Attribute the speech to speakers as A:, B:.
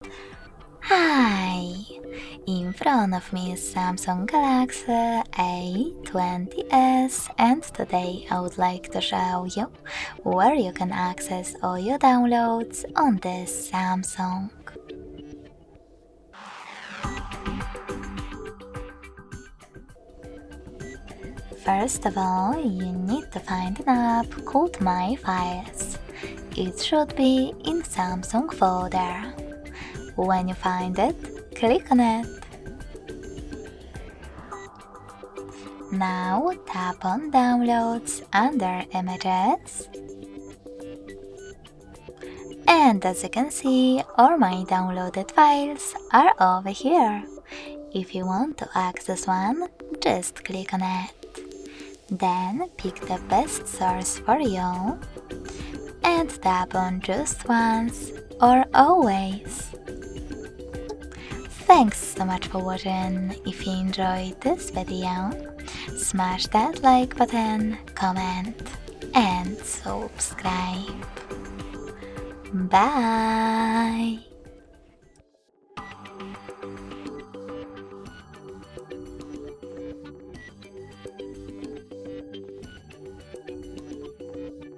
A: Hi! In front of me is Samsung Galaxy A20s, and today I would like to show you where you can access all your downloads on this Samsung. First of all, you need to find an app called My Files. It should be in Samsung folder. When you find it, click on it. Now tap on Downloads under Images. And as you can see, all my downloaded files are over here. If you want to access one, just click on it. Then pick the best source for you and tap on Just Once or Always. Thanks so much for watching. If you enjoyed this video, smash that like button, comment and subscribe. Bye!